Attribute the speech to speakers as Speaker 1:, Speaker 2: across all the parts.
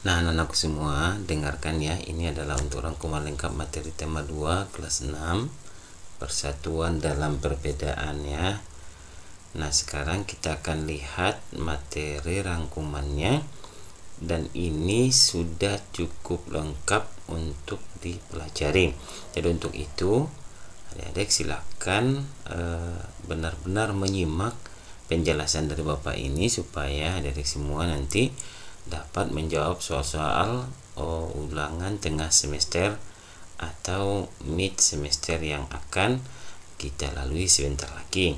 Speaker 1: Nah, anak-anakku semua, dengarkan ya. Ini adalah untuk rangkuman lengkap materi tema 2 kelas 6, persatuan dalam perbedaan ya. Nah, sekarang kita akan lihat materi rangkumannya, dan ini sudah cukup lengkap untuk dipelajari. Jadi untuk itu, adik-adik silakan benar-benar menyimak penjelasan dari Bapak ini supaya adik-adik semua nanti dapat menjawab soal-soal ulangan tengah semester atau mid semester yang akan kita lalui sebentar lagi.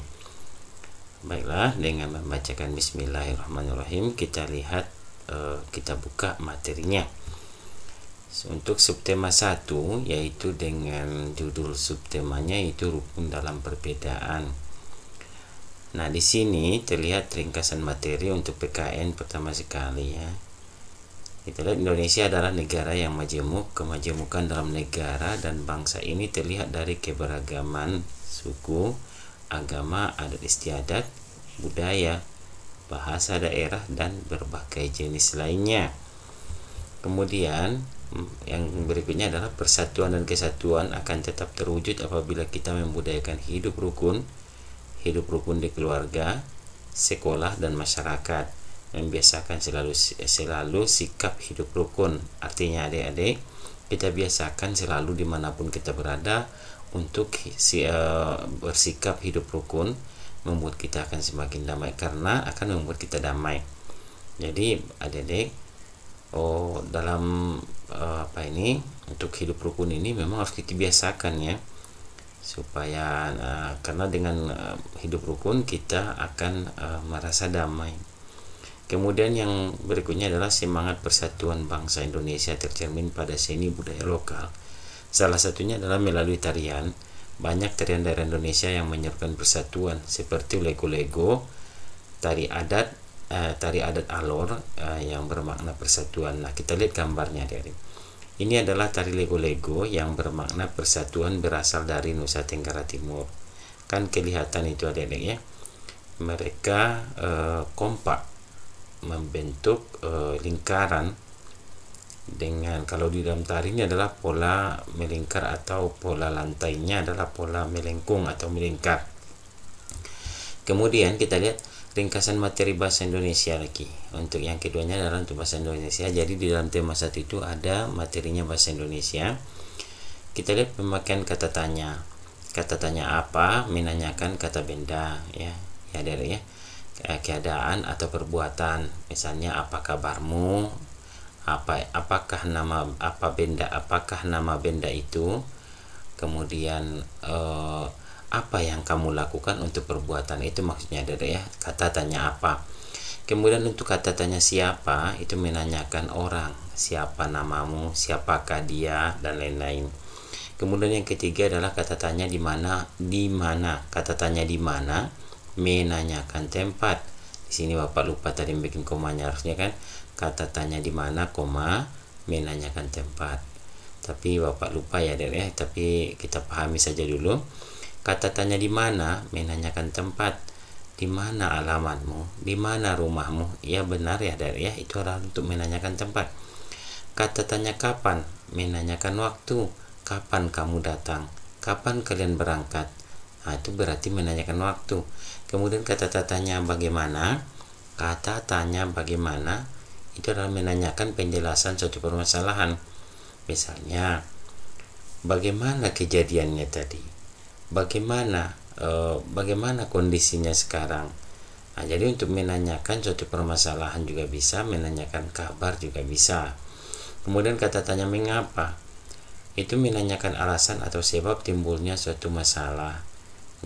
Speaker 1: Baiklah, dengan membacakan Bismillahirrahmanirrahim, kita lihat, kita buka materinya. Untuk subtema 1, yaitu dengan judul subtemanya itu rukun dalam perbedaan. Nah, di sini terlihat ringkasan materi untuk PKN pertama sekali ya. Kita lihat Indonesia adalah negara yang majemuk. Kemajemukan dalam negara dan bangsa ini terlihat dari keberagaman suku, agama, adat istiadat, budaya, bahasa daerah, dan berbagai jenis lainnya. Kemudian yang berikutnya adalah persatuan dan kesatuan akan tetap terwujud apabila kita membudayakan hidup rukun di keluarga, sekolah, dan masyarakat. Membiasakan selalu sikap hidup rukun. Artinya adik-adik, kita biasakan selalu dimanapun kita berada untuk bersikap hidup rukun, membuat kita akan semakin damai, karena akan membuat kita damai. Jadi adik-adik, dalam untuk hidup rukun ini memang harus kita biasakan ya, supaya karena dengan hidup rukun kita akan merasa damai. Kemudian yang berikutnya adalah semangat persatuan bangsa Indonesia tercermin pada seni budaya lokal. Salah satunya adalah melalui tarian. Banyak tarian daerah Indonesia yang menyerukan persatuan, seperti lego-lego, tari adat alor yang bermakna persatuan. Nah, kita lihat gambarnya dari ini adalah tari lego-lego yang bermakna persatuan, berasal dari Nusa Tenggara Timur. Kan kelihatan itu adik-adik ya. Mereka kompak membentuk lingkaran dengan, kalau di dalam tari ini adalah pola melingkar atau pola lantainya adalah pola melengkung atau melingkar. Kemudian kita lihat ringkasan materi bahasa Indonesia lagi. Untuk yang keduanya adalah untuk bahasa Indonesia. Jadi di dalam tema 1 itu ada materinya bahasa Indonesia. Kita lihat pemakaian kata tanya. Kata tanya apa? Menanyakan kata benda ya. Ya dari ya. Keadaan atau perbuatan. Misalnya, apa kabarmu? Apakah nama benda itu? Kemudian apa yang kamu lakukan untuk perbuatan itu, maksudnya dari ya, kata tanya apa. Kemudian untuk kata tanya siapa, itu menanyakan orang, siapa namamu, siapakah dia, dan lain-lain. Kemudian yang ketiga adalah kata tanya di mana. Kata tanya di mana menanyakan tempat. Di sini Bapak lupa tadi bikin komanya, harusnya kan kata tanya di mana, koma, menanyakan tempat. Tapi Bapak lupa ya, ya, tapi kita pahami saja dulu. Kata tanya di mana menanyakan tempat. Di mana alamatmu? Di mana rumahmu? Ya benar ya, dari ya, itu adalah untuk menanyakan tempat. Kata tanya kapan menanyakan waktu. Kapan kamu datang? Kapan kalian berangkat? Nah, itu berarti menanyakan waktu. Kemudian kata tanya bagaimana. Kata tanya bagaimana itu adalah menanyakan penjelasan suatu permasalahan. Misalnya, bagaimana kejadiannya tadi? Bagaimana kondisinya sekarang? Nah, jadi untuk menanyakan suatu permasalahan juga bisa, menanyakan kabar juga bisa. Kemudian kata tanya mengapa, itu menanyakan alasan atau sebab timbulnya suatu masalah.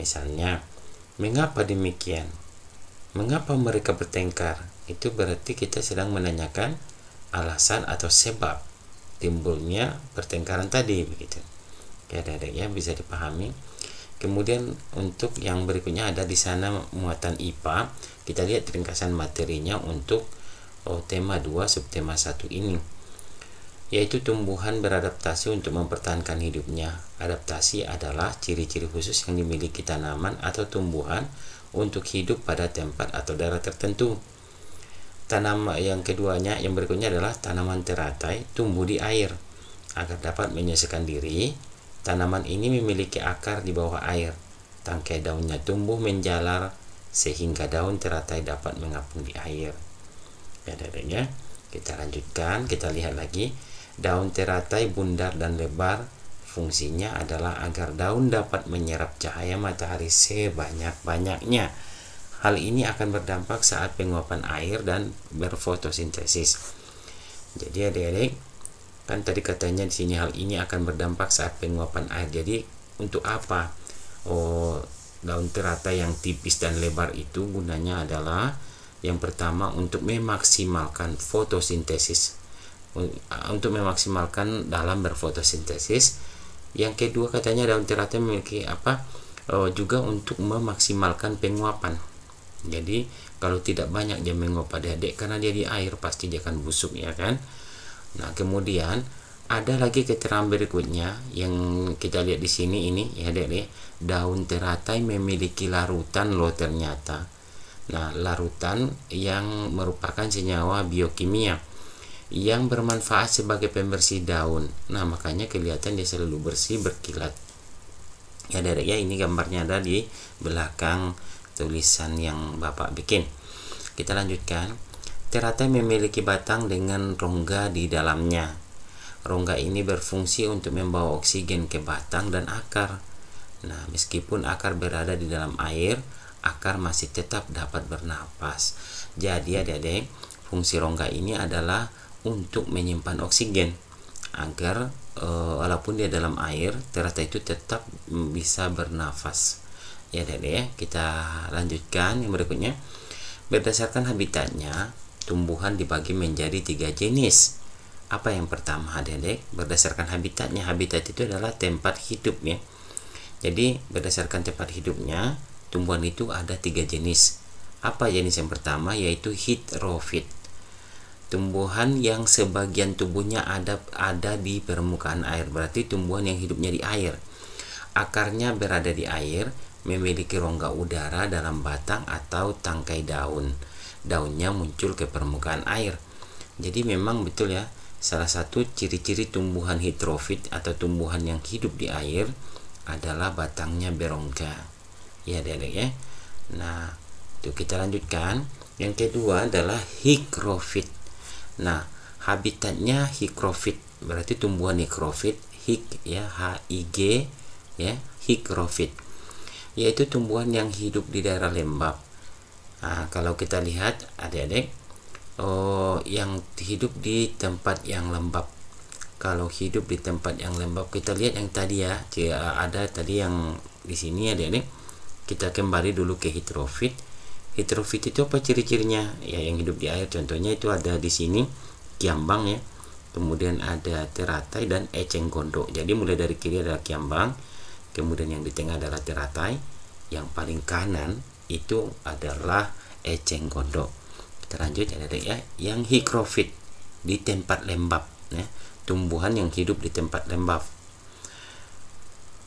Speaker 1: Misalnya, mengapa demikian? Mengapa mereka bertengkar? Itu berarti kita sedang menanyakan alasan atau sebab timbulnya pertengkaran tadi, begitu. Ya, ya, bisa dipahami. Kemudian untuk yang berikutnya ada di sana muatan IPA. Kita lihat ringkasan materinya untuk tema 2 subtema 1 ini, yaitu tumbuhan beradaptasi untuk mempertahankan hidupnya. Adaptasi adalah ciri-ciri khusus yang dimiliki tanaman atau tumbuhan untuk hidup pada tempat atau daerah tertentu. yang keduanya, yang berikutnya adalah tanaman teratai tumbuh di air. Agar dapat menyelesaikan diri, tanaman ini memiliki akar di bawah air. Tangkai daunnya tumbuh menjalar sehingga daun teratai dapat mengapung di air. Ya, adanya. Kita lanjutkan, kita lihat lagi. Daun teratai bundar dan lebar. Fungsinya adalah agar daun dapat menyerap cahaya matahari sebanyak-banyaknya. Hal ini akan berdampak saat penguapan air dan berfotosintesis. Jadi adik-adik, kan tadi katanya di sini hal ini akan berdampak saat penguapan air. Jadi untuk apa? Daun teratai yang tipis dan lebar itu gunanya adalah yang pertama untuk memaksimalkan fotosintesis, untuk memaksimalkan dalam berfotosintesis. Yang kedua katanya daun teratai memiliki juga untuk memaksimalkan penguapan. Jadi kalau tidak banyak dia menguap adik-adik, karena dia di air pasti dia akan busuk, ya kan. Nah, kemudian ada lagi keterangan berikutnya yang kita lihat di sini ini, ya adik-adik. Daun teratai memiliki larutan loh ternyata. Nah, larutan yang merupakan senyawa biokimia yang bermanfaat sebagai pembersih daun. Nah, makanya kelihatan dia selalu bersih, berkilat. Ya adik-adik, ya ini gambarnya ada di belakang tulisan yang Bapak bikin. Kita lanjutkan. Teratai memiliki batang dengan rongga di dalamnya. Rongga ini berfungsi untuk membawa oksigen ke batang dan akar. Nah, meskipun akar berada di dalam air, akar masih tetap dapat bernapas. Jadi adik-adik, fungsi rongga ini adalah untuk menyimpan oksigen agar walaupun dia dalam air, teratai itu tetap bisa bernafas. Ya adik-adik, ya, kita lanjutkan yang berikutnya. Berdasarkan habitatnya, tumbuhan dibagi menjadi 3 jenis. Apa yang pertama adik-adik? Berdasarkan habitatnya. Habitat itu adalah tempat hidup, ya. Jadi berdasarkan tempat hidupnya, tumbuhan itu ada 3 jenis. Apa jenis yang pertama? Yaitu hidrofit. Tumbuhan yang sebagian tubuhnya ada di permukaan air, berarti tumbuhan yang hidupnya di air. Akarnya berada di air, memiliki rongga udara dalam batang atau tangkai daun. Daunnya muncul ke permukaan air. Jadi memang betul ya, salah satu ciri-ciri tumbuhan hidrofit atau tumbuhan yang hidup di air adalah batangnya berongga. Ya adik-adik, ya. Nah, itu kita lanjutkan. Yang kedua adalah higrofit. Nah, habitatnya higrofit, berarti tumbuhan higrofit, ya, H-I-G, ya, higrofit, yaitu tumbuhan yang hidup di daerah lembab. Nah, kalau kita lihat adik-adik, yang hidup di tempat yang lembab. Kalau hidup di tempat yang lembab, kita lihat yang tadi ya, ada tadi yang di sini adik-adik. Kita kembali dulu ke hidrofit. Hidrofit itu apa ciri-cirinya? Ya, yang hidup di air. Contohnya itu ada di sini kiambang, ya. Kemudian ada teratai dan eceng gondok. Jadi mulai dari kiri adalah kiambang, kemudian yang di tengah adalah teratai, yang paling kanan itu adalah eceng gondok. Kita lanjut ya, yang higrofit di tempat lembab, ya. Tumbuhan yang hidup di tempat lembab.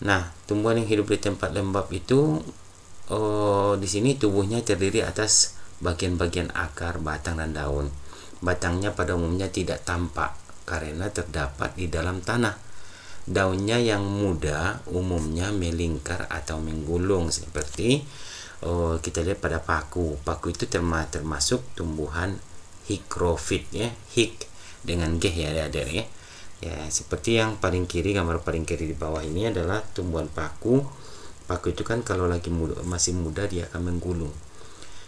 Speaker 1: Nah, tumbuhan yang hidup di tempat lembab itu di sini tubuhnya terdiri atas bagian-bagian akar, batang dan daun. Batangnya pada umumnya tidak tampak karena terdapat di dalam tanah. Daunnya yang muda umumnya melingkar atau menggulung seperti kita lihat pada paku. Paku itu termasuk tumbuhan higrofit, ya, hig dengan G ya adik-adik, ya. Ya, seperti yang paling kiri, gambar paling kiri di bawah ini adalah tumbuhan paku. Paku itu kan kalau lagi masih muda dia akan menggulung.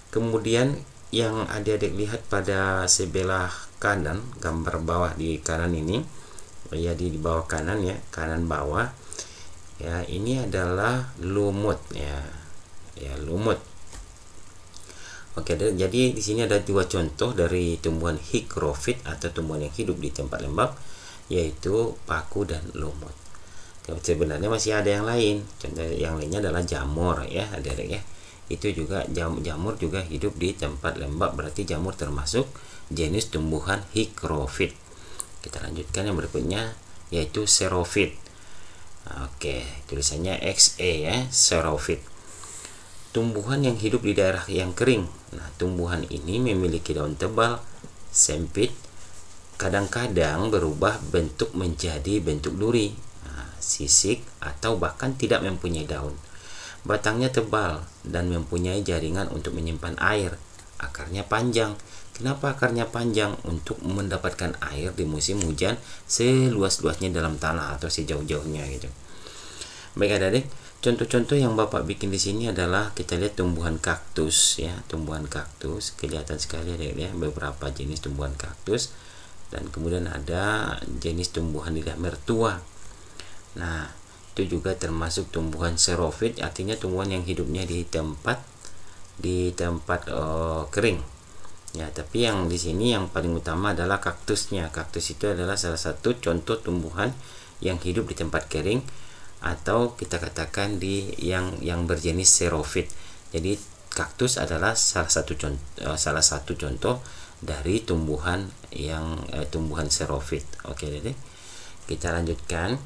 Speaker 1: Kemudian yang adik-adik lihat pada sebelah kanan, gambar bawah di kanan ini, ya, di bawah kanan, ya, kanan bawah, ya, ini adalah lumut, ya, lumut. Oke, jadi di sini ada 2 contoh dari tumbuhan higrofit atau tumbuhan yang hidup di tempat lembab, yaitu paku dan lumut. Sebenarnya masih ada yang lain. Contoh yang lainnya adalah jamur, ya adik-adik, ya. Itu juga jamur juga hidup di tempat lembab, berarti jamur termasuk jenis tumbuhan higrofit. Kita lanjutkan yang berikutnya, yaitu xerofit. Oke, tulisannya XE, ya, xerofit. tumbuhan yang hidup di daerah yang kering. Nah, tumbuhan ini memiliki daun tebal, sempit, kadang-kadang berubah bentuk menjadi bentuk duri, sisik, atau bahkan tidak mempunyai daun. Batangnya tebal dan mempunyai jaringan untuk menyimpan air. Akarnya panjang. Kenapa akarnya panjang? Untuk mendapatkan air di musim hujan seluas-luasnya dalam tanah atau sejauh-jauhnya gitu. Baik adik-adik, contoh-contoh yang Bapak bikin di sini adalah kita lihat tumbuhan kaktus ya, tumbuhan kaktus kelihatan sekali adik ya, beberapa jenis tumbuhan kaktus dan kemudian ada jenis tumbuhan lidah mertua. Nah, itu juga termasuk tumbuhan xerophyt, artinya tumbuhan yang hidupnya di tempat kering. Ya, tapi yang di sini yang paling utama adalah kaktusnya. Kaktus itu adalah salah satu contoh tumbuhan yang hidup di tempat kering, atau kita katakan yang berjenis xerophyt. Jadi kaktus adalah salah satu contoh dari tumbuhan tumbuhan xerophyt. Oke, adik-adik. Kita lanjutkan.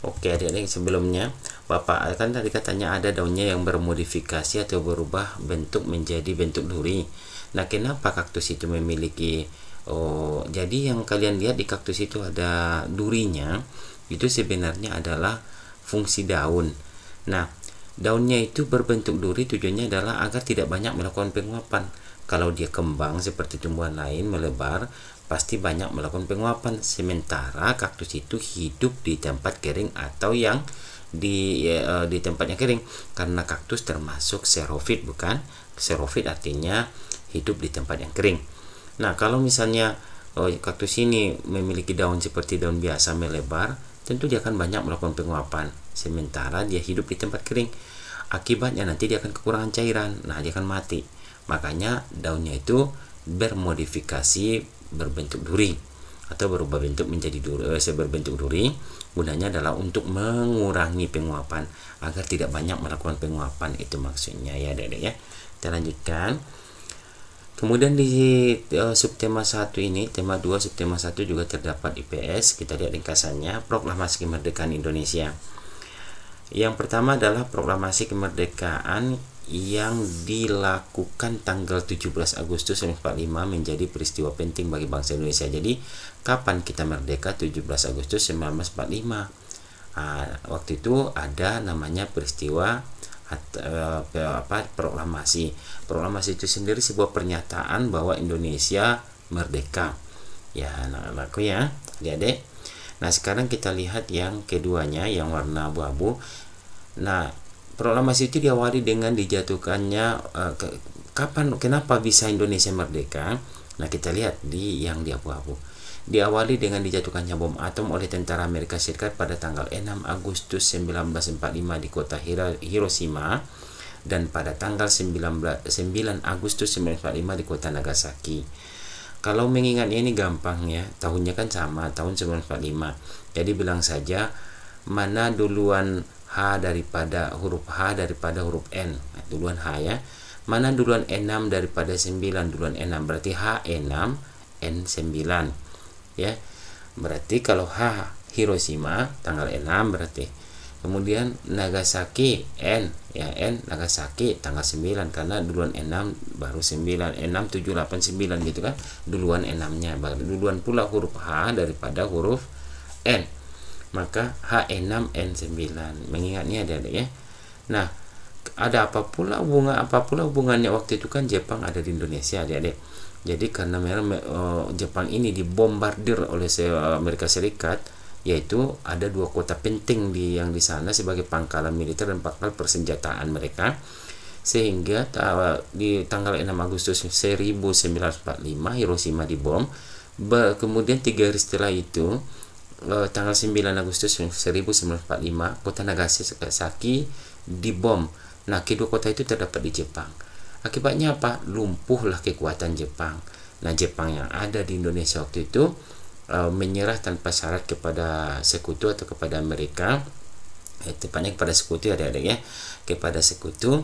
Speaker 1: Oke, adik-adik, sebelumnya Bapak kan tadi katanya ada daunnya yang bermodifikasi atau berubah bentuk menjadi bentuk duri. Nah, kenapa kaktus itu memiliki jadi yang kalian lihat di kaktus itu ada durinya, itu sebenarnya adalah fungsi daun. Nah, daunnya itu berbentuk duri tujuannya adalah agar tidak banyak melakukan penguapan. Kalau dia kembang seperti tumbuhan lain melebar, pasti banyak melakukan penguapan. Sementara kaktus itu hidup di tempat kering atau yang di tempatnya kering, karena kaktus termasuk xerophyt, bukan? Xerophyt artinya hidup di tempat yang kering. Nah, kalau misalnya kaktus ini memiliki daun seperti daun biasa melebar, tentu dia akan banyak melakukan penguapan. Sementara dia hidup di tempat kering, akibatnya nanti dia akan kekurangan cairan. Nah, dia akan mati. Makanya daunnya itu bermodifikasi berbentuk duri atau berubah bentuk menjadi berbentuk duri. Gunanya adalah untuk mengurangi penguapan agar tidak banyak melakukan penguapan, itu maksudnya ya adik-adik ya. Kita lanjutkan. Kemudian di subtema 1 ini, tema 2 subtema 1 juga terdapat IPS. Kita lihat ringkasannya. Proklamasi Kemerdekaan Indonesia. Yang pertama adalah proklamasi kemerdekaan yang dilakukan tanggal 17 Agustus 1945 menjadi peristiwa penting bagi bangsa Indonesia. Jadi, kapan kita merdeka? 17 Agustus 1945. Waktu itu ada namanya peristiwa proklamasi. Proklamasi itu sendiri sebuah pernyataan bahwa Indonesia merdeka. Ya, anak-anakku ya, adik-adik. Nah, sekarang kita lihat yang keduanya, yang warna abu-abu. Nah, proklamasi itu diawali dengan dijatuhkannya kenapa bisa Indonesia merdeka? Nah, kita lihat di yang di abu-abu. Diawali dengan dijatuhkannya bom atom oleh tentara Amerika Serikat pada tanggal 6 Agustus 1945 di kota Hiroshima, dan pada tanggal 9 Agustus 1945 di kota Nagasaki. Kalau mengingatnya ini gampang ya, tahunnya kan sama, tahun 1945. Jadi bilang saja mana duluan huruf H daripada huruf N. Nah, duluan H ya. Mana duluan E6 daripada 9, duluan E6, berarti H6 N9. Ya. Berarti kalau H Hiroshima tanggal 6 berarti. Kemudian Nagasaki N ya, N Nagasaki tanggal 9 karena duluan N6 baru 9, N6 7 8 9 gitu kan. Duluan N6-nya, baru duluan pula huruf H daripada huruf N. Maka H6 N9. Mengingatnya ada ya. Nah, ada apa pula hubungannya waktu itu kan Jepang ada di Indonesia, adik-adik. Jadi karena Jepang ini dibombardir oleh Amerika Serikat, yaitu ada dua kota penting yang di sana sebagai pangkalan militer dan pangkal persenjataan mereka, sehingga di tanggal 6 Agustus 1945 Hiroshima dibom. Kemudian 3 hari setelah itu, tanggal 9 Agustus 1945 kota Nagasaki dibom. Nah, kedua kota itu terdapat di Jepang. Akibatnya apa? Lumpuhlah kekuatan Jepang. Nah, Jepang yang ada di Indonesia waktu itu menyerah tanpa syarat kepada sekutu atau kepada Amerika, tepatnya kepada sekutu, adik-adik ya, kepada sekutu,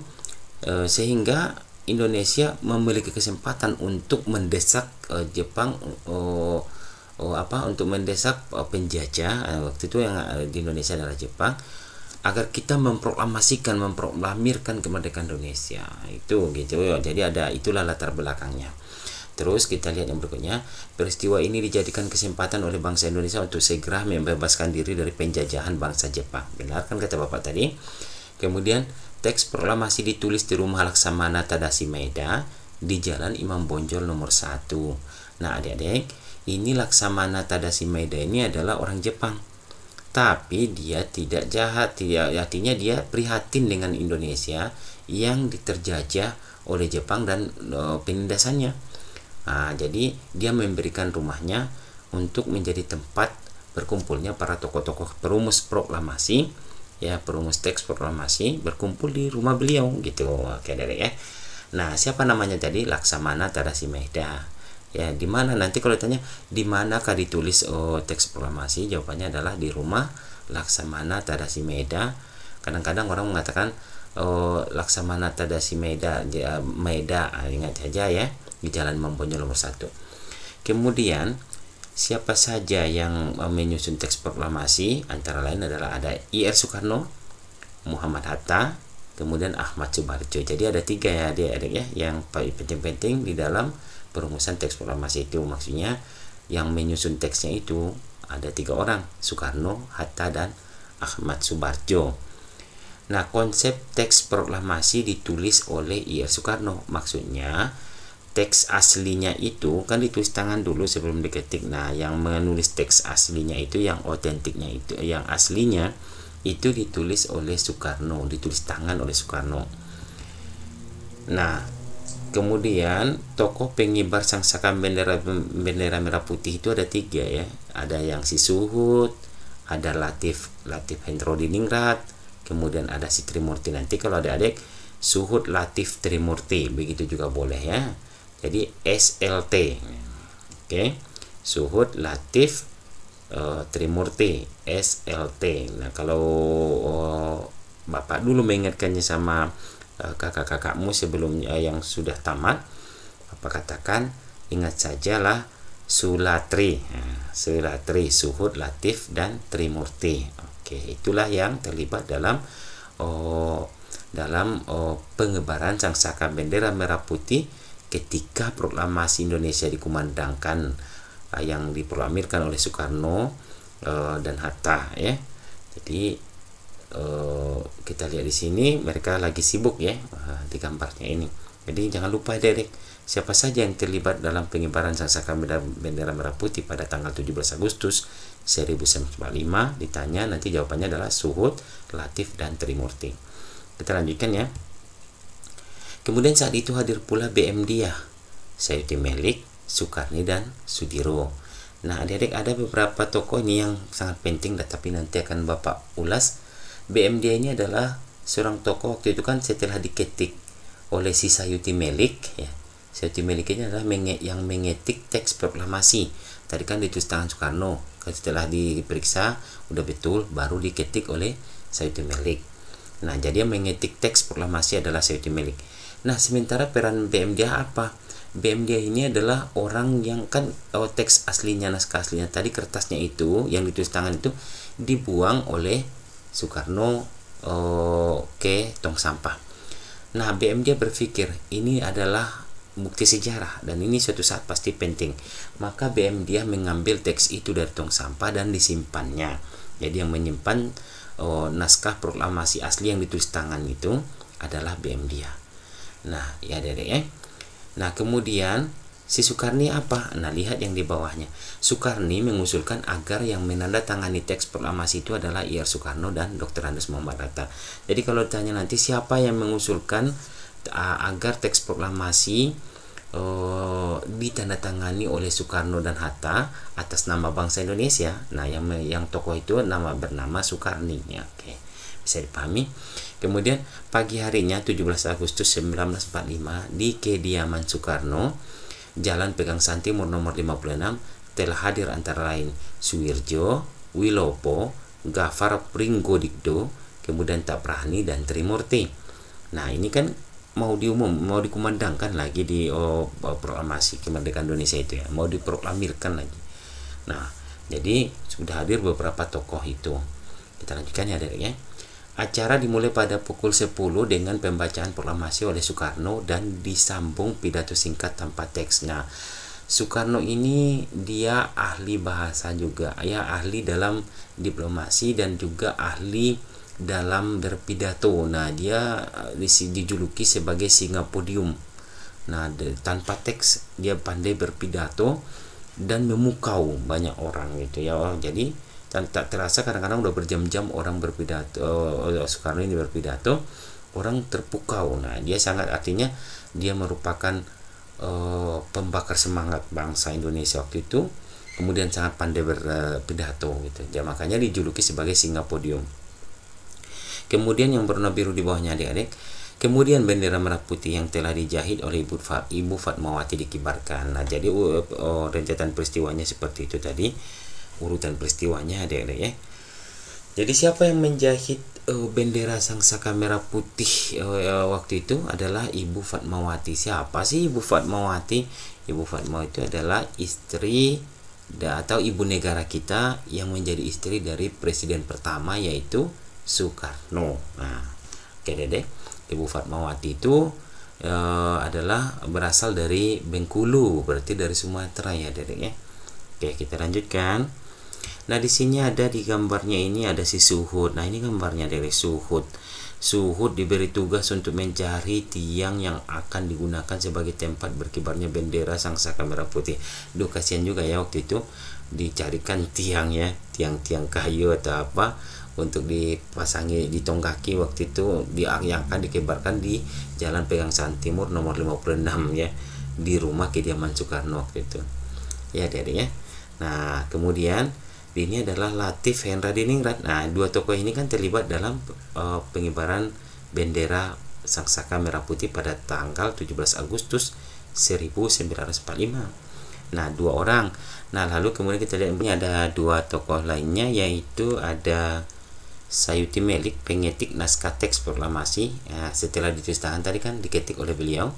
Speaker 1: sehingga Indonesia memiliki kesempatan untuk mendesak Jepang, untuk mendesak penjajah. Waktu itu yang di Indonesia adalah Jepang, agar kita memproklamirkan kemerdekaan Indonesia. Itu gitu. Jadi itulah latar belakangnya. Terus kita lihat yang berikutnya, peristiwa ini dijadikan kesempatan oleh bangsa Indonesia untuk segera membebaskan diri dari penjajahan bangsa Jepang. Benar kan kata Bapak tadi? Kemudian teks proklamasi ditulis di rumah Laksamana Tadashi Maeda di Jalan Imam Bonjol nomor 1. Nah adik-adik, ini Laksamana Tadashi Maeda ini adalah orang Jepang. Tapi dia tidak jahat, artinya dia prihatin dengan Indonesia yang terjajah oleh Jepang dan penindasannya. Nah, jadi dia memberikan rumahnya untuk menjadi tempat berkumpulnya para tokoh-tokoh perumus proklamasi, ya perumus teks proklamasi berkumpul di rumah beliau gitu. Oke, dari ya. Nah, siapa namanya tadi? Laksamana Tadashi Maeda. Ya, di mana nanti kalau ditanya di manakah ditulis teks proklamasi, jawabannya adalah di rumah Laksamana Tadashi Maeda. Kadang-kadang orang mengatakan Laksamana Tadashi Maeda, ingat saja ya, di Jalan Imam Bonjol nomor 1. Kemudian siapa saja yang menyusun teks proklamasi? Antara lain adalah ada I.R. Soekarno, Muhammad Hatta, kemudian Ahmad Subarjo. Jadi ada 3 ya adik-adik ya yang penting-penting di dalam perumusan teks proklamasi itu. Maksudnya yang menyusun teksnya itu ada 3 orang, Soekarno, Hatta, dan Ahmad Subarjo. Nah, konsep teks proklamasi ditulis oleh I.R. Soekarno. Maksudnya teks aslinya itu kan ditulis tangan dulu sebelum diketik. Nah, yang menulis teks aslinya itu, yang otentiknya itu, yang aslinya itu ditulis oleh Soekarno, ditulis tangan oleh Soekarno. Nah, kemudian tokoh pengibar sangsakan bendera merah putih itu ada 3 ya. Ada yang si Suhut, ada Latif Hendro Diningrat, kemudian ada si Trimurti. Nanti kalau adik-adik Suhut Latif Trimurti begitu juga boleh ya. Jadi SLT. Oke. Suhut Latif Trimurti, SLT. Nah, kalau Bapak dulu mengingatkannya sama kakak-kakakmu sebelum yang sudah tamat, Bapak katakan ingat sajalah Sulatri. Sulatri, Suhut, Latif, dan Trimurti. Oke, itulah yang terlibat dalam pengibaran sangsaka bendera merah putih ketika proklamasi Indonesia dikumandangkan, yang diproklamirkan oleh Soekarno dan Hatta ya. Jadi kita lihat di sini mereka lagi sibuk ya di gambarnya ini. Jadi jangan lupa adik-adik, siapa saja yang terlibat dalam pengibaran sangsaka bendera merah putih pada tanggal 17 Agustus 1945, ditanya nanti jawabannya adalah Suhut, Latif, dan Trimurti. Kita lanjutkan ya. Kemudian saat itu hadir pula BM Dia, Sayuti Melik, Sukarni, dan Sudiro. Nah adik-adik, ada beberapa tokoh ini yang sangat penting, tapi nanti akan Bapak ulas. BM Dia ini adalah seorang tokoh waktu itu kan setelah diketik oleh si Sayuti Melik ya. Sayuti Melik ini adalah yang mengetik teks proklamasi. Tadi kan ditulis tangan Soekarno, setelah diperiksa udah betul baru diketik oleh Sayuti Melik. Nah jadi yang mengetik teks proklamasi adalah Sayuti Melik. Nah sementara peran BM Dia apa? BM Dia ini adalah orang yang kan teks aslinya, naskah aslinya tadi, kertasnya itu yang ditulis tangan itu dibuang oleh Soekarno ke tong sampah. Nah BM Dia berpikir ini adalah bukti sejarah dan ini suatu saat pasti penting. Maka BM Dia mengambil teks itu dari tong sampah dan disimpannya. Jadi yang menyimpan naskah proklamasi asli yang ditulis tangan itu adalah BM Dia. Nah ya adik-adik ya. Nah kemudian si Soekarni apa? Nah lihat yang di bawahnya. Soekarni mengusulkan agar yang menandatangani teks proklamasi itu adalah I.R. Soekarno dan Dr. Andes Muhammad Hatta. Jadi kalau ditanya nanti siapa yang mengusulkan agar teks proklamasi ditandatangani oleh Soekarno dan Hatta atas nama bangsa Indonesia, nah yang tokoh itu bernama Soekarni ya. Oke, bisa dipahami. Kemudian pagi harinya 17 Agustus 1945 di kediaman Soekarno, Jalan Pegang Santimur nomor 56, telah hadir antara lain Suwirjo, Wilopo, Gafar Pringgodikdo, kemudian Taprahni, dan Trimurti. Nah ini kan mau dikumandangkan lagi di proklamasi kemerdekaan Indonesia itu ya, mau diproklamirkan lagi. Nah jadi sudah hadir beberapa tokoh itu. Kita lanjutkan ya adik ya. Acara dimulai pada pukul 10 dengan pembacaan proklamasi oleh Soekarno dan disambung pidato singkat tanpa teks. Nah, Soekarno ini dia ahli bahasa juga, ya, ahli dalam diplomasi dan juga ahli dalam berpidato. Nah, dia dijuluki sebagai singa podium. Nah, tanpa teks dia pandai berpidato dan memukau banyak orang gitu ya. Jadi tak terasa kadang-kadang udah berjam-jam orang berpidato, Soekarno ini berpidato, orang terpukau. Nah, dia sangat, artinya dia merupakan pembakar semangat bangsa Indonesia waktu itu, kemudian sangat pandai berpidato gitu. Ya, makanya dijuluki sebagai singa podium. Kemudian yang berwarna biru di bawahnya adik-adik, kemudian bendera merah putih yang telah dijahit oleh Ibu Fatmawati dikibarkan. Nah, jadi rentetan peristiwanya seperti itu tadi, urutan peristiwanya adik-adik ya. Jadi siapa yang menjahit bendera Sangsaka merah putih waktu itu adalah Ibu Fatmawati. Siapa sih Ibu Fatmawati? Ibu Fatmawati itu adalah istri atau ibu negara kita yang menjadi istri dari presiden pertama, yaitu Soekarno. Nah, oke Dedek, Ibu Fatmawati itu adalah berasal dari Bengkulu, berarti dari Sumatera ya Dedek ya. Oke, kita lanjutkan. Nah, di sini ada, di gambarnya ini ada si Suhud. Nah, ini gambarnya dari Suhud. Suhud diberi tugas untuk mencari tiang yang akan digunakan sebagai tempat berkibarnya bendera Sangsaka merah putih. Duh, kasihan juga ya waktu itu dicarikan tiang ya, tiang-tiang kayu atau apa untuk dipasangi, ditonggaki waktu itu, yang akan dikibarkan di Jalan Pegangsaan Timur nomor 56 ya, di rumah kediaman Soekarno waktu itu. Ya, Adik ya. Nah, kemudian ini adalah Latif Hendra Diningrat. Nah, dua tokoh ini kan terlibat dalam pengibaran bendera Sangsaka merah putih pada tanggal 17 Agustus 1945. Nah, dua orang. Nah, lalu kemudian kita lihat ini ada dua tokoh lainnya, yaitu ada Sayuti Melik, pengetik naskah teks proklamasi. Nah, setelah ditulis tangan tadi kan diketik oleh beliau.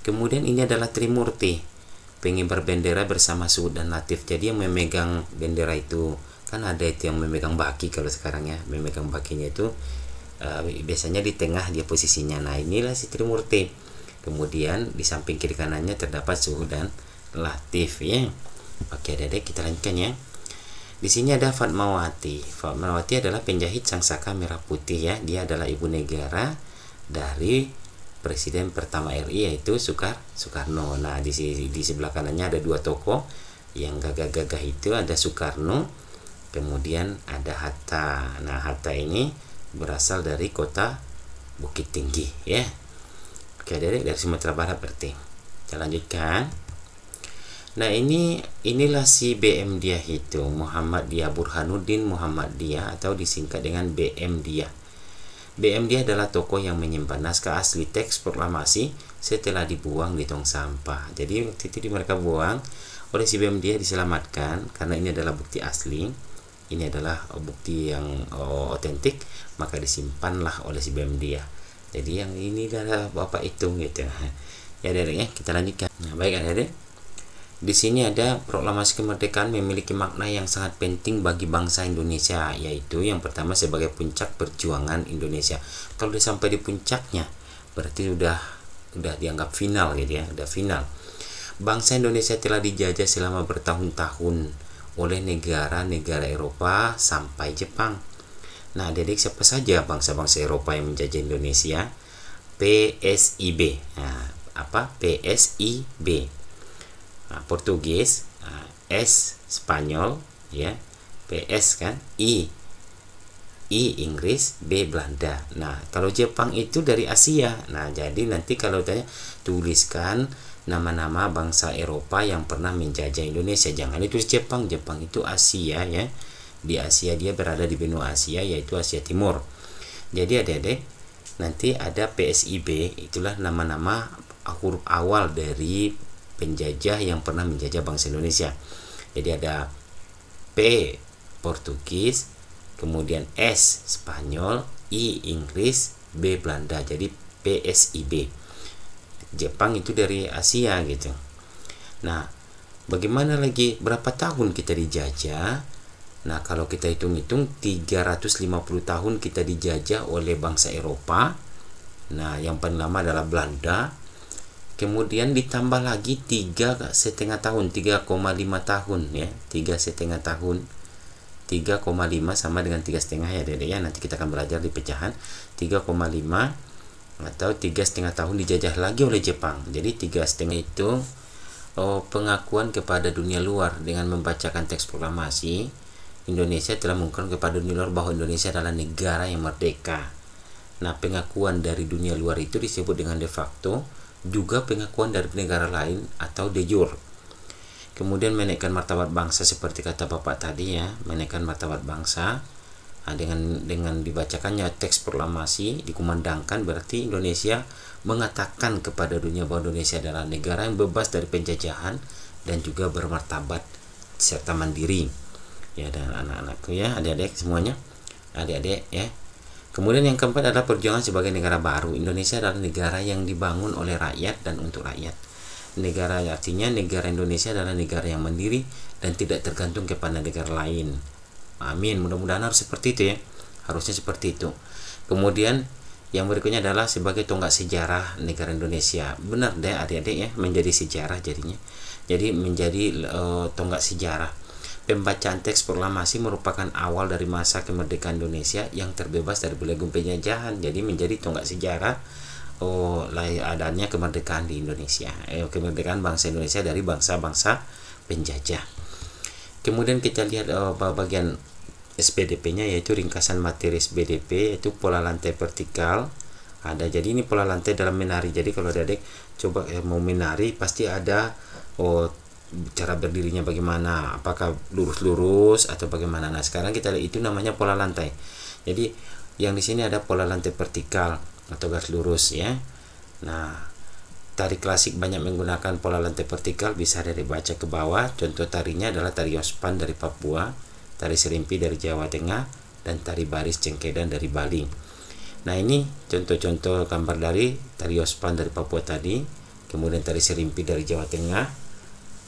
Speaker 1: Kemudian ini adalah Trimurti, pengibar bendera bersama Suhud dan Latif. Jadi yang memegang bendera itu kan ada itu yang memegang baki, kalau sekarang ya, memegang bakinya itu biasanya di tengah dia posisinya. Nah, inilah si Trimurti. Kemudian di samping kiri kanannya terdapat Suhud dan Latif ya. Oke Dedek, kita lanjutkan ya. Di sini ada Fatmawati. Fatmawati adalah penjahit Sangsaka merah putih ya. Dia adalah ibu negara dari presiden pertama RI, yaitu Soekarno. Nah, di sebelah kanannya ada dua tokoh yang gagah-gagah itu, ada Soekarno, kemudian ada Hatta. Nah, Hatta ini berasal dari kota Bukit Tinggi ya. Oke, dari Sumatera Barat berarti. Kita lanjutkan. Nah, inilah si BM Diah itu, Muhammad Diah Burhanuddin Muhammad Diah, atau disingkat dengan BM Diah. BM Diah adalah tokoh yang menyimpan naskah asli teks proklamasi setelah dibuang di tong sampah. Jadi waktu itu mereka buang, oleh si BM Diah diselamatkan karena ini adalah bukti asli, ini adalah bukti yang otentik, maka disimpanlah oleh si BM Diah. Jadi yang ini adalah Bapak hitung gitu. Ya Dedek ya, kita lanjutkan. Nah, baik Dedek. Di sini ada proklamasi kemerdekaan memiliki makna yang sangat penting bagi bangsa Indonesia, yaitu yang pertama sebagai puncak perjuangan Indonesia. Kalau udah sampai di puncaknya, berarti udah dianggap final gitu ya, udah final. Bangsa Indonesia telah dijajah selama bertahun-tahun oleh negara-negara Eropa sampai Jepang. Nah, Dedek, siapa saja bangsa-bangsa Eropa yang menjajah Indonesia? PSIB. Nah, apa? PSIB. Portugis, S Spanyol ya, PS kan, I Inggris, B Belanda. Nah, kalau Jepang itu dari Asia. Nah, jadi nanti kalau tanya, tuliskan nama-nama bangsa Eropa yang pernah menjajah Indonesia. Jangan ditulis Jepang. Jepang itu Asia ya. Di Asia, dia berada di benua Asia, yaitu Asia Timur. Jadi adik-adik, nanti ada PSIB, itulah nama-nama huruf awal dari penjajah yang pernah menjajah bangsa Indonesia. Jadi ada P Portugis, kemudian S Spanyol, I Inggris, B Belanda. Jadi PSIB. Jepang itu dari Asia gitu. Nah, bagaimana lagi, berapa tahun kita dijajah? Nah, kalau kita hitung-hitung 350 tahun kita dijajah oleh bangsa Eropa. Nah, yang paling lama adalah Belanda. Kemudian ditambah lagi 3,5 tahun, 3,5 tahun ya, 3,5 tahun. 3,5 sama dengan 3,5 ya Dede ya. Nanti kita akan belajar di pecahan. 3,5 atau 3,5 tahun dijajah lagi oleh Jepang. Jadi 3,5 itu pengakuan kepada dunia luar dengan membacakan teks proklamasi. Indonesia telah mengungkapkan kepada dunia luar bahwa Indonesia adalah negara yang merdeka. Nah, pengakuan dari dunia luar itu disebut dengan de facto, juga pengakuan dari negara lain atau de jure. Kemudian menaikkan martabat bangsa seperti kata Bapak tadi ya, menaikkan martabat bangsa. Nah, dengan dibacakannya teks proklamasi dikumandangkan berarti Indonesia mengatakan kepada dunia bahwa Indonesia adalah negara yang bebas dari penjajahan dan juga bermartabat serta mandiri. Ya, dan anak-anakku ya, adik-adik semuanya, adik-adik ya. Kemudian yang keempat adalah perjuangan sebagai negara baru. Indonesia adalah negara yang dibangun oleh rakyat dan untuk rakyat. Negara artinya negara Indonesia adalah negara yang mandiri dan tidak tergantung kepada negara lain. Amin. Mudah-mudahan harus seperti itu ya. Harusnya seperti itu. Kemudian yang berikutnya adalah sebagai tonggak sejarah negara Indonesia. Benar deh adik-adik ya, menjadi sejarah jadinya. Jadi menjadi tonggak sejarah. Pembacaan teks proklamasi merupakan awal dari masa kemerdekaan Indonesia yang terbebas dari belenggu penjajahan. Jadi menjadi tonggak sejarah adanya kemerdekaan di Indonesia, kemerdekaan bangsa Indonesia dari bangsa-bangsa penjajah. Kemudian kita lihat bagian SPDP-nya, yaitu ringkasan materi SPDP, yaitu pola lantai vertikal. Ada, jadi ini pola lantai dalam menari. Jadi kalau adik coba mau menari pasti ada cara berdirinya bagaimana, apakah lurus-lurus atau bagaimana. Nah, sekarang kita lihat itu namanya pola lantai. Jadi yang di sini ada pola lantai vertikal atau garis lurus ya. Nah, tari klasik banyak menggunakan pola lantai vertikal, bisa dari baca ke bawah. Contoh tarinya adalah tari Yospan dari Papua, tari Serimpi dari Jawa Tengah, dan tari baris Cengkedan dari Bali. Nah, ini contoh-contoh gambar dari tari Yospan dari Papua tadi, kemudian tari Serimpi dari Jawa Tengah,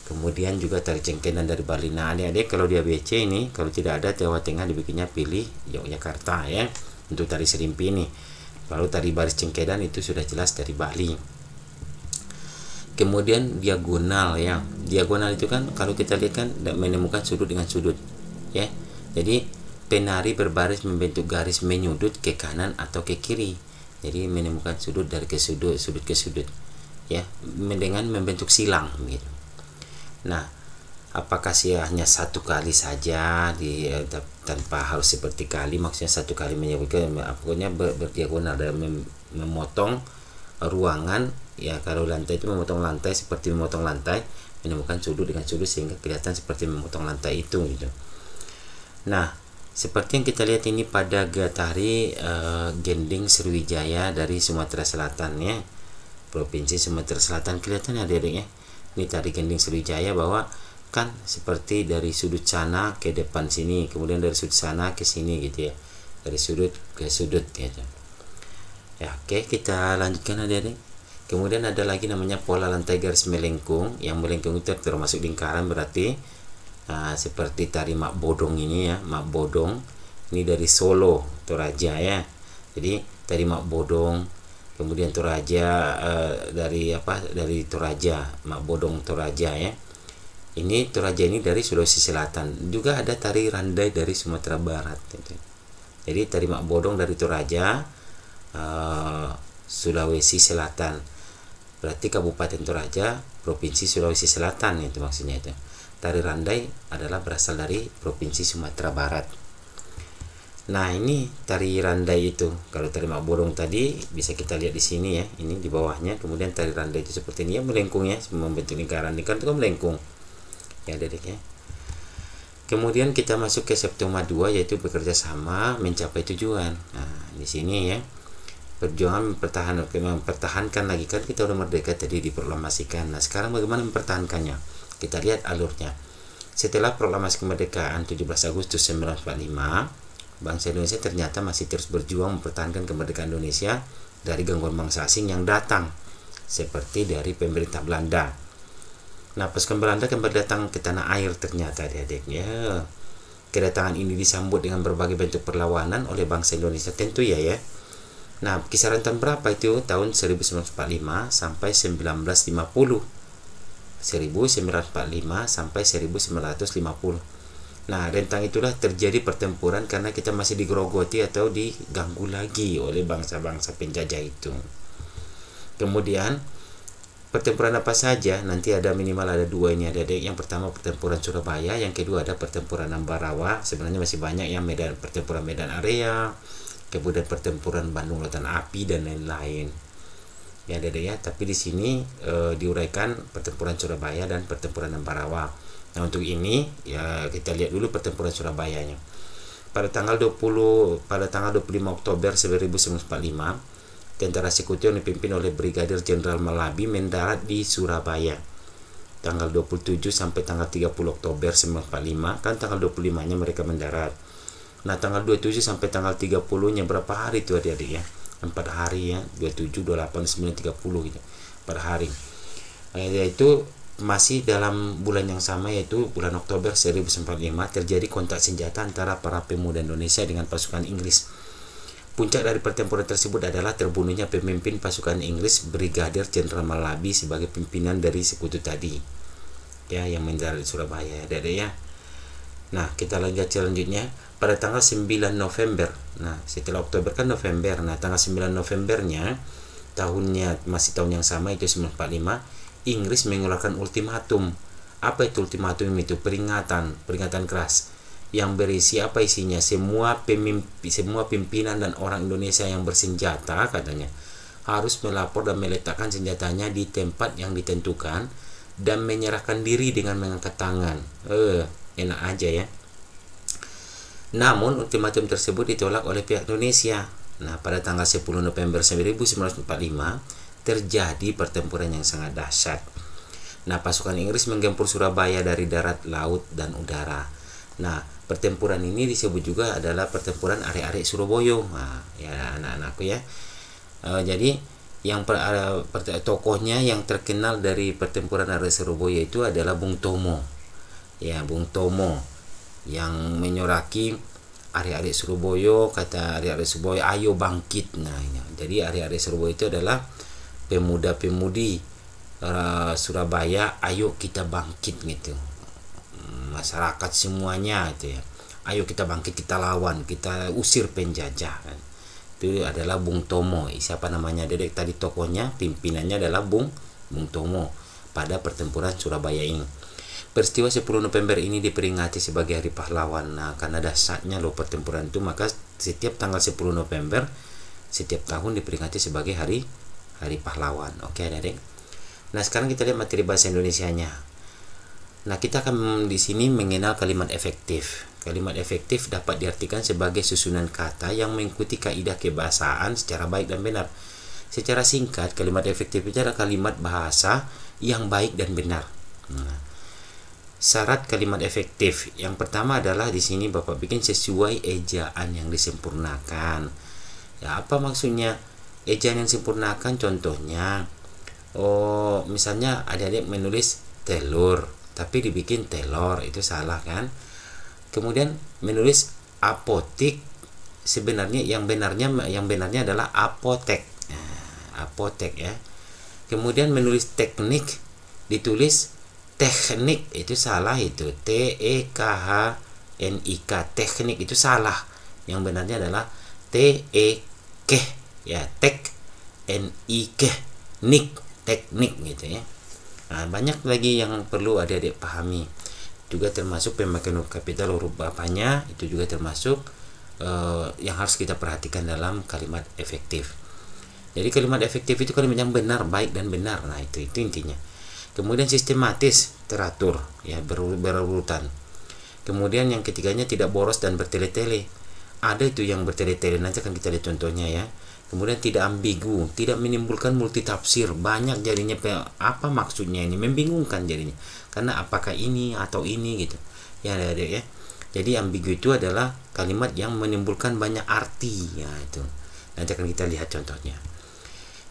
Speaker 1: kemudian juga tari Cengkedan dari Bali. Nah, adik-adik kalau di ABC ini, kalau tidak ada Jawa Tengah, dibikinnya pilih Yogyakarta ya untuk tari Serimpi ini. Lalu tari baris Cengkedan itu sudah jelas dari Bali. Kemudian diagonal ya. Diagonal itu kan kalau kita lihat kan menemukan sudut dengan sudut ya. Jadi penari berbaris membentuk garis menyudut ke kanan atau ke kiri. Jadi menemukan sudut dari ke sudut, sudut ke sudut ya, dengan membentuk silang gitu. Nah, apakah sih hanya satu kali saja tanpa harus seperti kali, maksudnya satu kali menyebutkan, pokoknya berdiagonal dalam memotong ruangan ya. Kalau lantai itu memotong lantai seperti memotong lantai, menemukan sudut dengan sudut sehingga kelihatan seperti memotong lantai itu gitu. Nah, seperti yang kita lihat ini pada tari Gending Sriwijaya dari Sumatera Selatan ya, Provinsi Sumatera Selatan. Kelihatan ya adik-adik ya, ini tari Gending Sriwijaya bahwa kan seperti dari sudut sana ke depan sini, kemudian dari sudut sana ke sini gitu ya, dari sudut ke sudut gitu ya. Oke, kita lanjutkan adik-adik. Kemudian ada lagi namanya pola lantai garis melengkung. Yang melengkung itu termasuk lingkaran berarti. Seperti tari Mak Bodong ini ya, Mak Bodong ini dari Solo Toraja ya. Jadi tari Mak Bodong, kemudian Toraja dari Toraja, Mak Bodong Toraja ya. Ini Toraja ini dari Sulawesi Selatan. Juga ada tari Randai dari Sumatera Barat gitu. Jadi tari Mak Bodong dari Toraja, Sulawesi Selatan. Berarti Kabupaten Toraja, Provinsi Sulawesi Selatan itu maksudnya itu. Tari Randai adalah berasal dari Provinsi Sumatera Barat. Nah, ini tari Randai itu. Kalau tari Mak Bodong tadi bisa kita lihat di sini ya, ini di bawahnya. Kemudian tari Randai itu seperti ini ya, melengkung ya, membentuk lingkaran. Lingkaran itu kan melengkung. Ya, adik ya. Kemudian kita masuk ke Septoma 2, yaitu bekerja sama mencapai tujuan. Nah, di sini ya, perjuangan mempertahankan lagi, kan kita udah merdeka tadi diproklamasikan. Nah, sekarang bagaimana mempertahankannya? Kita lihat alurnya. Setelah proklamasi kemerdekaan 17 Agustus 1945, bangsa Indonesia ternyata masih terus berjuang mempertahankan kemerdekaan Indonesia dari gangguan bangsa asing yang datang, seperti dari pemerintah Belanda. Nah, pasukan Belanda kembali datang ke tanah air ternyata adik-adik ya. kedatangan ini disambut dengan berbagai bentuk perlawanan oleh bangsa Indonesia? Tentu ya. Nah, kisaran tahun berapa itu? Tahun 1945 sampai 1950. 1945 sampai 1950. Nah, rentang itulah terjadi pertempuran karena kita masih digerogoti atau diganggu lagi oleh bangsa-bangsa penjajah itu. Kemudian pertempuran apa saja? Nanti ada minimal ada dua ini, ada yang pertama pertempuran Surabaya, yang kedua ada pertempuran Ambarawa. Sebenarnya masih banyak ya, pertempuran Medan Area, kemudian pertempuran Bandung Lautan Api dan lain-lain. Ya ada ya, tapi di sini diuraikan pertempuran Surabaya dan pertempuran Ambarawa. Nah, untuk ini ya kita lihat dulu pertempuran Surabayanya. Pada tanggal 25 Oktober 1945, tentara sekutu yang dipimpin oleh Brigadir Jenderal Malabi mendarat di Surabaya. Tanggal 27 sampai tanggal 30 Oktober 1945, kan tanggal 25-nya mereka mendarat. Nah, tanggal 27 sampai tanggal 30-nya berapa hari itu adik-adik ya? 4 hari ya, 27, 28, 29, 30 gitu. 4 hari. Yaitu masih dalam bulan yang sama, yaitu bulan Oktober 1945 terjadi kontak senjata antara para pemuda Indonesia dengan pasukan Inggris. Puncak dari pertempuran tersebut adalah terbunuhnya pemimpin pasukan Inggris Brigadir Jenderal Malabi sebagai pimpinan dari sekutu tadi. Ya, yang mendarat di Surabaya, ya. Nah, kita lanjut selanjutnya pada tanggal 9 November. Nah, setelah Oktober kan November. Nah, tanggal 9 Novembernya tahunnya masih tahun yang sama, itu 1945, Inggris mengeluarkan ultimatum. Apa itu ultimatum itu? Peringatan keras yang berisi apa isinya? Semua pimpinan dan orang Indonesia yang bersenjata, katanya, harus melapor dan meletakkan senjatanya di tempat yang ditentukan dan menyerahkan diri dengan mengangkat tangan. Enak aja ya. Namun ultimatum tersebut ditolak oleh pihak Indonesia. Nah, pada tanggal 10 November 1945 terjadi pertempuran yang sangat dahsyat. Nah, pasukan Inggris menggempur Surabaya dari darat, laut, dan udara. Nah, pertempuran ini disebut juga adalah pertempuran Arek-Arek Surabaya. Nah, ya anak-anakku ya. Jadi yang tokohnya yang terkenal dari pertempuran Arek Surabaya itu adalah Bung Tomo. Ya, Bung Tomo yang menyoraki Arek-Arek Surabaya, kata Arek-Arek Surabaya, ayo bangkit. Nah, jadi Arek-Arek Surabaya itu adalah pemuda-pemudi Surabaya, ayo kita bangkit gitu. Masyarakat semuanya itu ya, ayo kita bangkit, kita lawan, kita usir penjajah kan. Itu adalah Bung Tomo. Siapa namanya dedek tadi tokohnya, pimpinannya adalah Bung Tomo pada pertempuran Surabaya ini. Peristiwa 10 November ini diperingati sebagai Hari Pahlawan. Nah, karena dahsyatnya loh pertempuran itu, maka setiap tanggal 10 November setiap tahun diperingati sebagai Hari Pahlawan. Oke, adik. Nah, sekarang kita lihat materi bahasa Indonesianya. Nah, kita akan di sini mengenal kalimat efektif. Kalimat efektif dapat diartikan sebagai susunan kata yang mengikuti kaidah kebahasaan secara baik dan benar. Secara singkat, kalimat efektif itu adalah kalimat bahasa yang baik dan benar. Nah, syarat kalimat efektif yang pertama adalah di sini Bapak bikin sesuai ejaan yang disempurnakan. Ya, apa maksudnya ejaan yang disempurnakan? Contohnya, misalnya adik-adik menulis telur tapi dibikin telor, itu salah kan? Kemudian menulis apotik, sebenarnya yang benarnya adalah apotek. Nah, apotek ya. Kemudian menulis teknik ditulis teknik, itu salah, itu TEKHNIK, teknik itu salah. Yang benarnya adalah TEK ya, TEKNIK, nik, teknik gitu ya. Nah, banyak lagi yang perlu adik-adik pahami. Juga termasuk pemakaian huruf kapital, huruf bapaknya itu juga termasuk yang harus kita perhatikan dalam kalimat efektif. Jadi kalimat efektif itu kalimat yang benar, baik dan benar. Nah, itu intinya. Kemudian sistematis, teratur, ya, berurutan. Kemudian yang ketiganya tidak boros dan bertele-tele. Ada itu yang bertele-tele, nanti akan kita lihat contohnya ya. Kemudian tidak ambigu, tidak menimbulkan multitafsir. Banyak jadinya apa maksudnya ini, membingungkan jadinya. Karena apakah ini atau ini gitu. Ya, ya. Jadi ambigu itu adalah kalimat yang menimbulkan banyak arti. Ya, itu. Nanti akan kita lihat contohnya.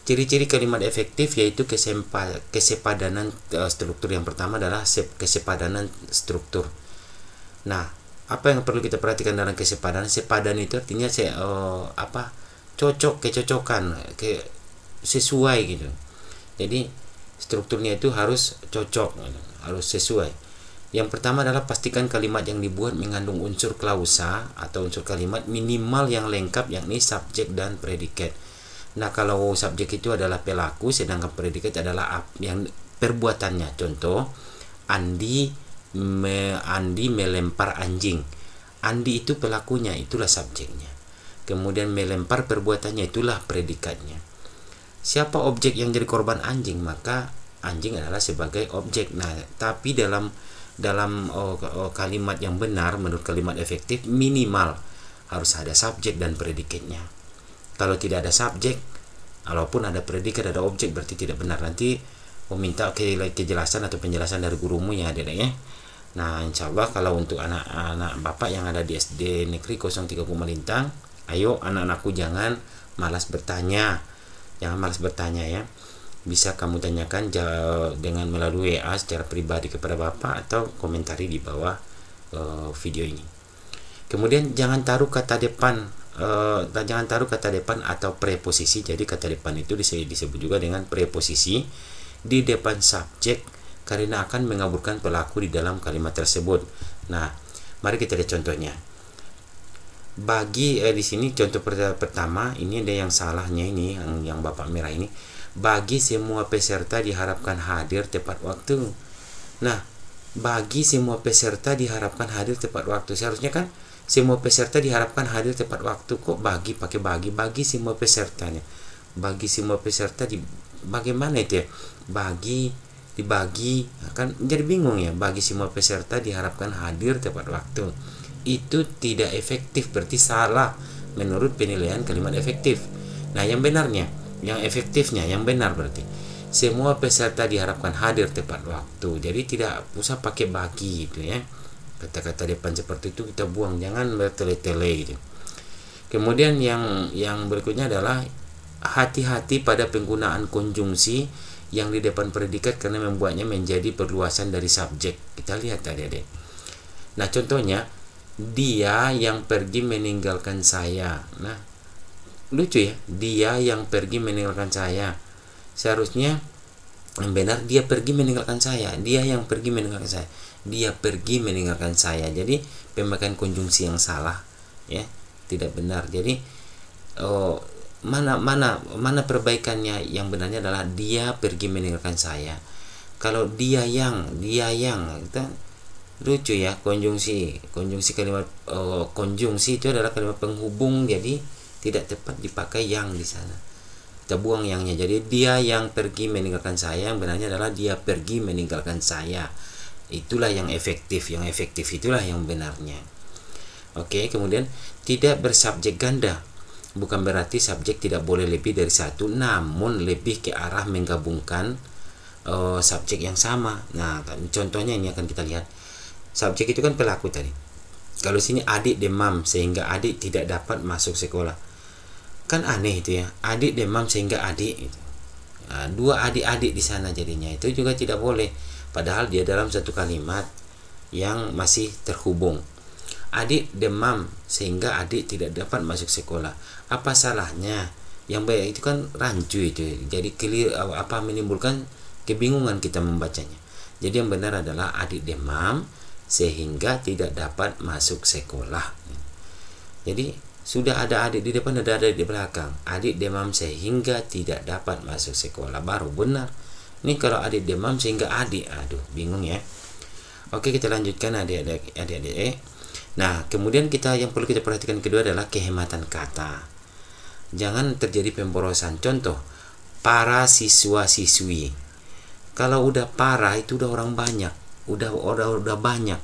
Speaker 1: Ciri-ciri kalimat efektif yaitu kesepadanan struktur. Yang pertama adalah kesepadanan struktur. Nah, apa yang perlu kita perhatikan dalam kesepadan? Sepadan itu artinya cocok, kecocokan, sesuai gitu. Jadi strukturnya itu harus cocok, harus sesuai. Yang pertama adalah pastikan kalimat yang dibuat mengandung unsur klausa atau unsur kalimat minimal yang lengkap, yakni subjek dan predikat. Nah, kalau subjek itu adalah pelaku, sedangkan predikat adalah yang perbuatannya. Contoh, Andi melempar anjing. Andi itu pelakunya, itulah subjeknya. Kemudian melempar perbuatannya, itulah predikatnya. Siapa objek yang jadi korban anjing? Maka anjing adalah sebagai objek. Nah, tapi dalam kalimat yang benar menurut kalimat efektif, minimal harus ada subjek dan predikatnya. Kalau tidak ada subjek, walaupun ada predikat, ada objek, berarti tidak benar. Nanti meminta kejelasan atau penjelasan dari gurumu ya, Adik ya. Nah, insya Allah kalau untuk anak-anak Bapak yang ada di SD Negeri 03 Kumalintang, ayo anak-anakku jangan malas bertanya. Jangan malas bertanya ya. Bisa kamu tanyakan dengan melalui WA secara pribadi kepada Bapak atau komentari di bawah video ini. Kemudian jangan taruh kata depan atau preposisi. Jadi kata depan itu disebut juga dengan preposisi di depan subjek karena akan mengaburkan pelaku di dalam kalimat tersebut. Nah, mari kita lihat contohnya. Bagi di sini contoh pertama ini ada yang salahnya, ini yang Bapak merah ini. Bagi semua peserta diharapkan hadir tepat waktu. Nah, bagi semua peserta diharapkan hadir tepat waktu. Seharusnya kan semua peserta diharapkan hadir tepat waktu. Kok pakai bagi semua pesertanya. Bagi semua peserta bagaimana itu ya? Dibagi kan jadi bingung ya. Bagi semua peserta diharapkan hadir tepat waktu. Itu tidak efektif, berarti salah menurut penilaian kalimat efektif. Nah, yang benarnya, yang efektifnya, yang benar berarti semua peserta diharapkan hadir tepat waktu. Jadi tidak usah pakai bagi gitu ya. Kata-kata depan seperti itu kita buang, jangan bertele-tele gitu. Kemudian yang berikutnya adalah hati-hati pada penggunaan konjungsi yang di depan predikat karena membuatnya menjadi perluasan dari subjek. Kita lihat adik-adik. Nah, contohnya dia yang pergi meninggalkan saya. Nah, lucu ya, dia yang pergi meninggalkan saya. Seharusnya yang benar dia pergi meninggalkan saya. Dia yang pergi meninggalkan saya. Dia pergi meninggalkan saya. Jadi pemakaian konjungsi yang salah ya, tidak benar. Jadi mana perbaikannya? Yang benarnya adalah dia pergi meninggalkan saya. Kalau dia yang kita lucu ya, konjungsi kalimat konjungsi itu adalah kalimat penghubung, jadi tidak tepat dipakai yang di sana. Kita buang yangnya. Jadi dia yang pergi meninggalkan saya, yang benarnya adalah dia pergi meninggalkan saya. Itulah yang efektif. Yang efektif itulah yang benarnya. Oke, kemudian tidak bersubjek ganda. Bukan berarti subjek tidak boleh lebih dari satu, namun lebih ke arah menggabungkan subjek yang sama. Nah, contohnya ini akan kita lihat. Subjek itu kan pelaku tadi. Kalau sini adik demam sehingga adik tidak dapat masuk sekolah. Kan aneh itu ya. Adik demam sehingga adik itu. Nah, dua adik-adik di sana jadinya. Itu juga tidak boleh. Padahal dia dalam satu kalimat yang masih terhubung. Adik demam sehingga adik tidak dapat masuk sekolah. Apa salahnya? Yang baik itu kan rancu itu. Jadi menimbulkan kebingungan kita membacanya. Jadi yang benar adalah adik demam sehingga tidak dapat masuk sekolah. Jadi sudah ada adik di depan, ada adik di belakang. Adik demam sehingga tidak dapat masuk sekolah, baru benar. Ini kalau adik demam sehingga adik, aduh bingung ya. Oke, kita lanjutkan adik-adik. Nah, kemudian yang perlu kita perhatikan kedua adalah kehematan kata. Jangan terjadi pemborosan. Contoh, para siswa-siswi. Kalau udah para itu udah orang banyak. Udah banyak.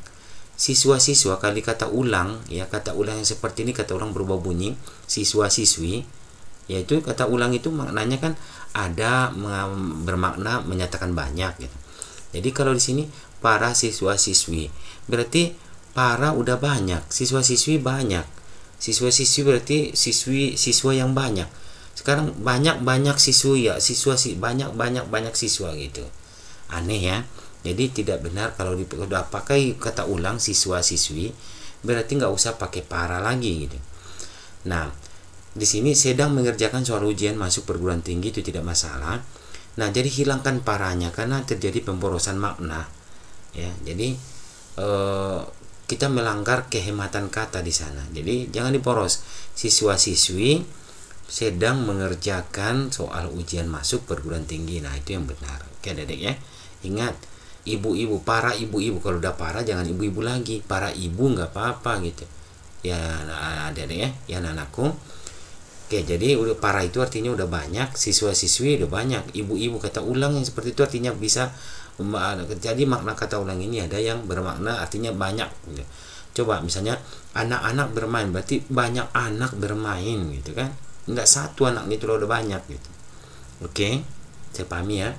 Speaker 1: Siswa-siswa kali kata ulang ya, kata ulang yang seperti ini kata ulang berubah bunyi siswa-siswi, yaitu kata ulang itu maknanya kan ada bermakna menyatakan banyak gitu. Jadi kalau di sini para siswa-siswi berarti para udah banyak, siswa-siswi banyak. Siswa-siswi berarti siswa yang banyak. Sekarang banyak siswi ya, banyak siswa gitu. Aneh ya. Jadi tidak benar kalau udah pakai kata ulang siswa-siswi, berarti nggak usah pakai para lagi gitu. Nah, di sini sedang mengerjakan soal ujian masuk perguruan tinggi itu tidak masalah. Nah, jadi hilangkan paranya karena terjadi pemborosan makna. Ya, jadi kita melanggar kehematan kata di sana. Jadi jangan diporos. Siswa-siswi sedang mengerjakan soal ujian masuk perguruan tinggi. Nah, itu yang benar. Oke, Adik ya. Ingat, ibu-ibu, para ibu-ibu, kalau udah para jangan ibu-ibu lagi. Para ibu nggak apa-apa gitu. Ya, Adik ya, ya anakku. Oke, jadi udah para itu artinya udah banyak, siswa-siswi udah banyak. Ibu-ibu kata ulang yang seperti itu artinya bisa. Jadi makna kata ulang ini ada yang bermakna artinya banyak gitu. Coba misalnya anak-anak bermain, berarti banyak anak bermain gitu kan, enggak satu anak itu udah banyak gitu. Oke, saya pahami ya.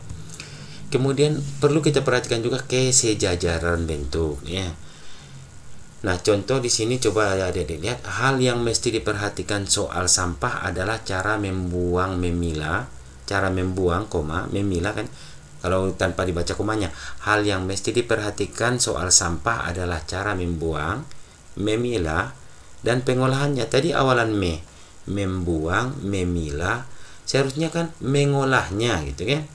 Speaker 1: Kemudian perlu kita perhatikan juga kesejajaran bentuk ya. Nah, contoh di sini coba Adik-adik lihat, hal yang mesti diperhatikan soal sampah adalah cara membuang, memilah. Cara membuang, koma, memilah kan. Kalau tanpa dibaca komanya, hal yang mesti diperhatikan soal sampah adalah cara membuang, memilah, dan pengolahannya. Tadi awalan membuang, memilah, seharusnya kan mengolahnya gitu kan.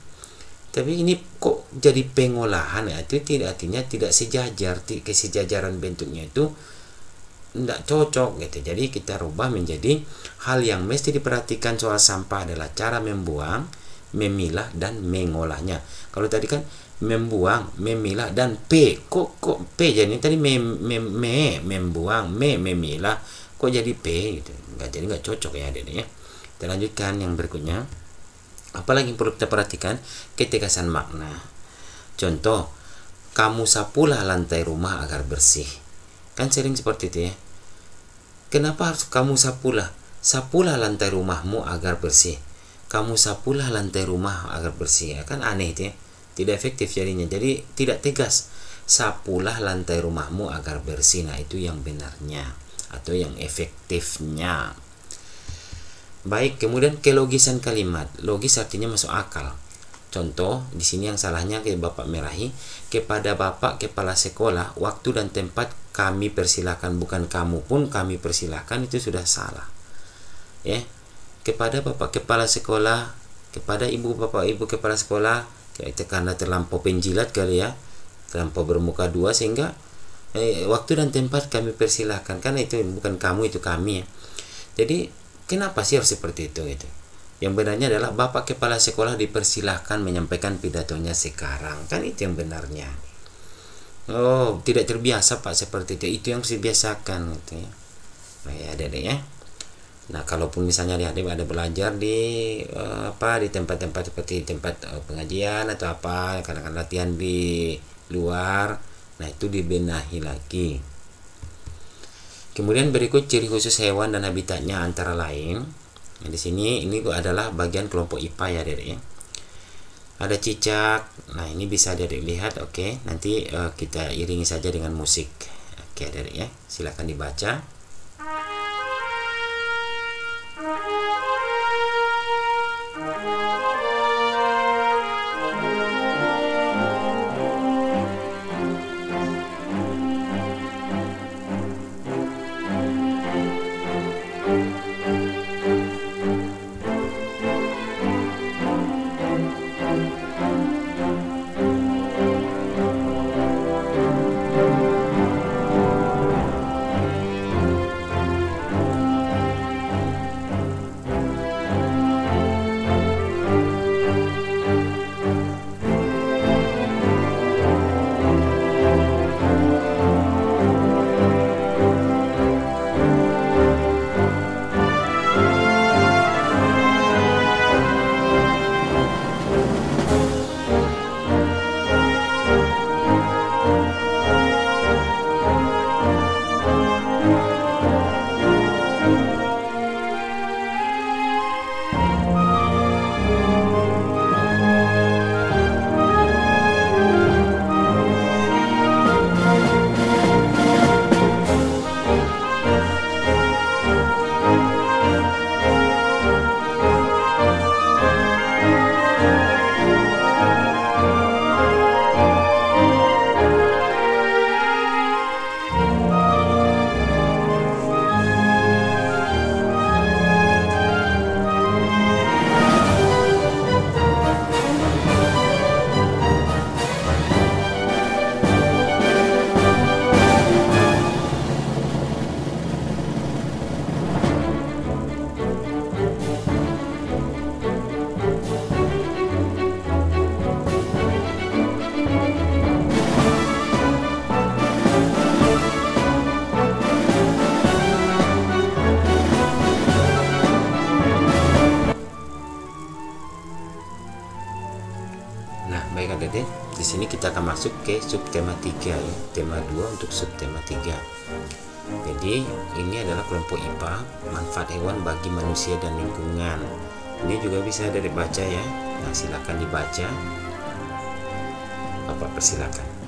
Speaker 1: Tapi ini kok jadi pengolahan ya? Itu tidak, artinya tidak sejajar, kesejajaran bentuknya itu tidak cocok gitu. Jadi kita rubah menjadi hal yang mesti diperhatikan soal sampah adalah cara membuang, memilah, dan mengolahnya. Kalau tadi kan membuang, memilah, dan kok P jadi tadi membuang, memilah, kok jadi P gitu. Nggak cocok ya Adik ya. Kita lanjutkan yang berikutnya. Apalagi yang perlu kita perhatikan, ketegasan makna. Contoh, kamu sapulah lantai rumah agar bersih. Kan sering seperti itu ya. Kenapa harus kamu sapulah? Sapulah lantai rumahmu agar bersih. Kamu sapulah lantai rumah agar bersih. Ya, kan aneh itu ya. Tidak efektif jadinya. Jadi tidak tegas. Sapulah lantai rumahmu agar bersih. Nah, itu yang benarnya atau yang efektifnya. Baik, kemudian kelogisan kalimat. Logis artinya masuk akal. Contoh, di sini yang salahnya ke Bapak merahi, kepada Bapak kepala sekolah, waktu dan tempat kami persilahkan, bukan kamu pun kami persilahkan, itu sudah salah. Ya. Kepada Bapak kepala sekolah, kepada Ibu Bapak Ibu kepala sekolah, itu karena terlampau penjilat kali ya, terlampau bermuka dua sehingga waktu dan tempat kami persilahkan, karena itu bukan kamu, itu kami ya. Jadi kenapa sih harus seperti itu gitu? Yang benarnya adalah Bapak kepala sekolah dipersilahkan menyampaikan pidatonya sekarang, kan itu yang benarnya. Oh, tidak terbiasa Pak seperti itu yang harus dibiasakan gitu ya. Nah, ya Adik ya. Nah, kalaupun misalnya adik ada belajar di di tempat-tempat seperti tempat pengajian atau apa, kadang-kadang latihan di luar, nah itu dibenahi lagi. Kemudian berikut ciri khusus hewan dan habitatnya antara lain. Nah, di sini ini adalah bagian kelompok IPA ya Adik ya. Ada cicak. Nah, ini bisa Adik lihat. Oke, nanti kita iringi saja dengan musik. Oke Adik ya, silakan dibaca. masuk ke subtema 3 ya, tema 2 untuk subtema 3. Jadi ini adalah kelompok IPA, manfaat hewan bagi manusia dan lingkungan. Ini juga bisa dibaca ya. Nah, silakan dibaca. Bapak persilakan.